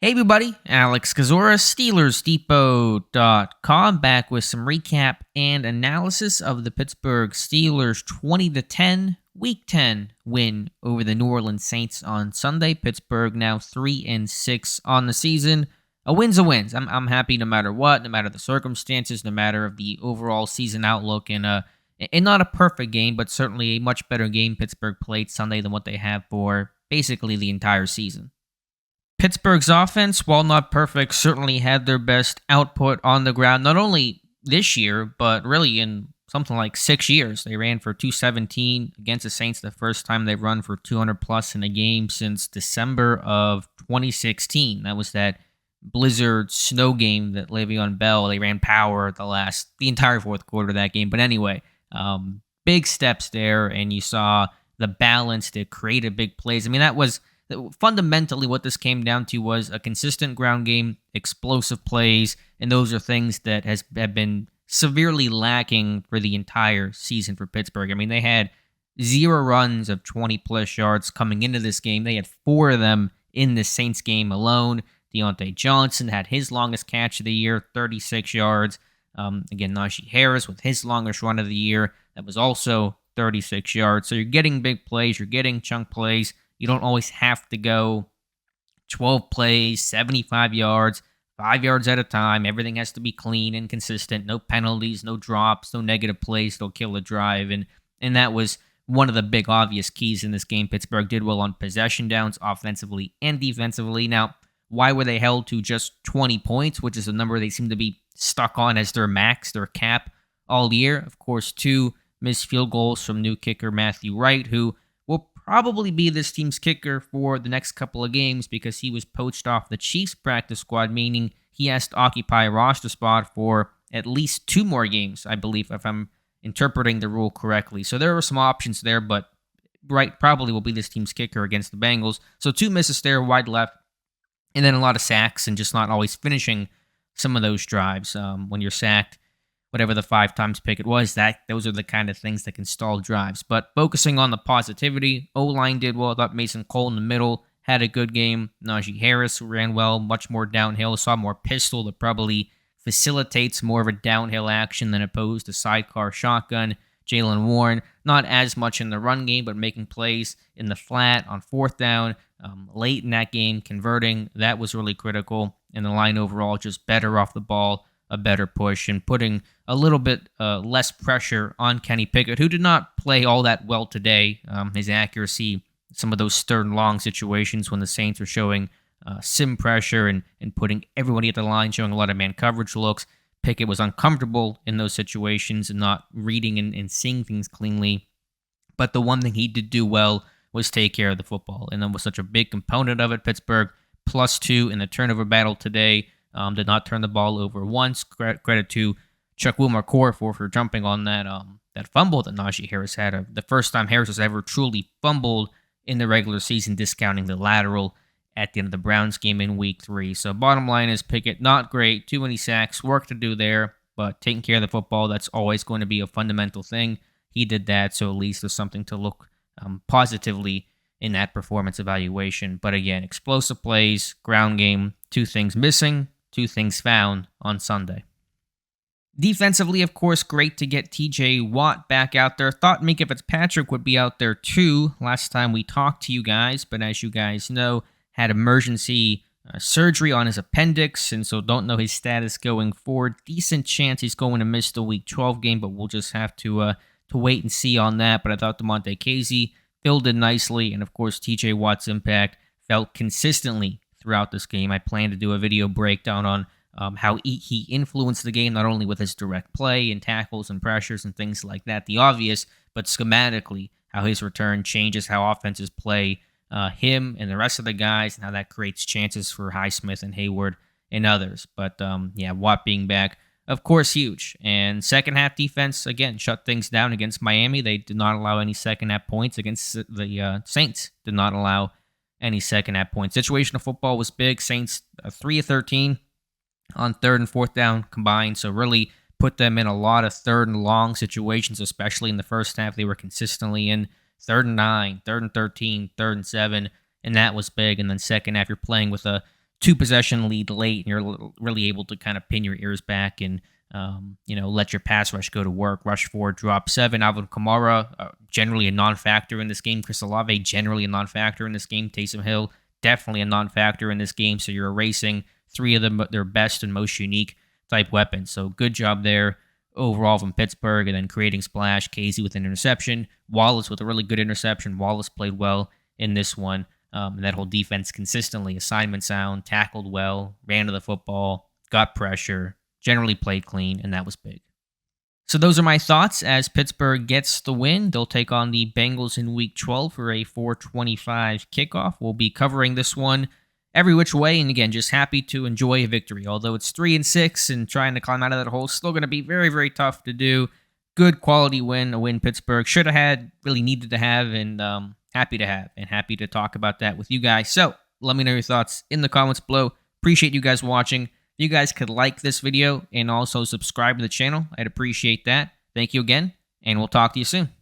Hey everybody, Alex Kazora, SteelersDepot.com, back with some recap and analysis of the Pittsburgh Steelers 20-10 Week 10 win over the New Orleans Saints on Sunday. Pittsburgh now 3-6 on the season. A win's a win. I'm happy no matter what, no matter the circumstances, no matter of the overall season outlook, and not a perfect game, but certainly a much better game Pittsburgh played Sunday than what they have for basically the entire season. Pittsburgh's offense, while not perfect, certainly had their best output on the ground, not only this year, but really in something like 6 years. They ran for 217 against the Saints, the first time they've run for 200 plus in a game since December of 2016. That was that blizzard snow game that Le'Veon Bell, they ran power the entire fourth quarter of that game. But anyway, big steps there, and you saw the balance to create big plays. I mean, that was fundamentally what this came down to, was a consistent ground game, explosive plays, and those are things that have been severely lacking for the entire season for Pittsburgh. I mean, they had 0 runs of 20-plus yards coming into this game. They had 4 of them in the Saints game alone. Deontay Johnson had his longest catch of the year, 36 yards. Again, Najee Harris with his longest run of the year. That was also 36 yards. So you're getting big plays. You're getting chunk plays. You don't always have to go 12 plays, 75 yards, 5 yards at a time. Everything has to be clean and consistent. No penalties, no drops, no negative plays. They'll kill a drive. And that was one of the big obvious keys in this game. Pittsburgh did well on possession downs, offensively and defensively. Now, why were they held to just 20 points, which is a number they seem to be stuck on as their max, their cap all year? Of course, 2 missed field goals from new kicker Matthew Wright, who will probably be this team's kicker for the next couple of games because he was poached off the Chiefs practice squad, meaning he has to occupy a roster spot for at least 2 more games, I believe, if I'm interpreting the rule correctly. So there are some options there, but Wright probably will be this team's kicker against the Bengals. So 2 misses there, wide left, and then a lot of sacks and just not always finishing some of those drives. When you're sacked, whatever the 5 times pick it was, those are the kind of things that can stall drives. But focusing on the positivity, O-line did well. I thought Mason Cole in the middle had a good game. Najee Harris ran well, much more downhill. Saw more pistol that probably facilitates more of a downhill action than opposed to sidecar shotgun. Jaylen Warren, not as much in the run game, but making plays in the flat on 4th down. Late in that game, converting, that was really critical. And the line overall just better off the ball, a better push, and putting a little bit less pressure on Kenny Pickett, who did not play all that well today. His accuracy, some of those third and long situations when the Saints were showing sim pressure and putting everybody at the line, showing a lot of man coverage looks. Pickett was uncomfortable in those situations and not reading and seeing things cleanly. But the one thing he did do well was take care of the football, and that was such a big component of it. Pittsburgh +2 in the turnover battle today. Did not turn the ball over once. Credit to Chuck Wilmarcore for jumping on that fumble that Najee Harris had. The first time Harris has ever truly fumbled in the regular season, discounting the lateral at the end of the Browns game in Week 3. So bottom line is Pickett, not great. Too many sacks. Work to do there. But taking care of the football, that's always going to be a fundamental thing. He did that, so at least there's something to look positively in that performance evaluation. But again, explosive plays, ground game, 2 things missing, 2 things found on Sunday. Defensively, of course, great to get TJ Watt back out there. Thought Minkah Fitzpatrick would be out there too last time we talked to you guys, but as you guys know, had emergency surgery on his appendix, and so don't know his status going forward. Decent chance he's going to miss the Week 12 game, but we'll just have to wait and see on that. But I thought DeMonte Casey filled in nicely, and of course, TJ Watt's impact felt consistently throughout this game. I plan to do a video breakdown on how he influenced the game, not only with his direct play and tackles and pressures and things like that, the obvious, but schematically, how his return changes how offenses play him and the rest of the guys, and how that creates chances for Highsmith and Hayward and others. But Watt being back, of course, huge. And second half defense, again, shut things down against Miami. They did not allow any second half points against the Saints. Did not allow any second half points. Situational football was big. Saints 3 of 13 on 3rd and 4th down combined. So really put them in a lot of 3rd and long situations, especially in the first half. They were consistently in 3rd and 9, 3rd and 13, 3rd and 7, and that was big. And then second half, you're playing with a 2-possession lead late, and you're really able to kind of pin your ears back and let your pass rush go to work. Rush 4, drop 7. Alvin Kamara, generally a non-factor in this game. Chris Olave, generally a non-factor in this game. Taysom Hill, definitely a non-factor in this game. So you're erasing 3 of them, their best and most unique type weapons. So good job there overall from Pittsburgh, and then creating splash. Casey with an interception. Wallace with a really good interception. Wallace played well in this one. And that whole defense consistently, assignment sound, tackled well, ran to the football, got pressure, generally played clean, and that was big. So those are my thoughts as Pittsburgh gets the win. They'll take on the Bengals in Week 12 for a 4:25 kickoff. We'll be covering this one every which way, and again, just happy to enjoy a victory. Although it's 3-6 and trying to climb out of that hole, still going to be very, very tough to do. Good quality win, a win Pittsburgh should have had, really needed to have, and happy to have, and happy to talk about that with you guys. So let me know your thoughts in the comments below. Appreciate you guys watching. If you guys could like this video and also subscribe to the channel, I'd appreciate that. Thank you again, and we'll talk to you soon.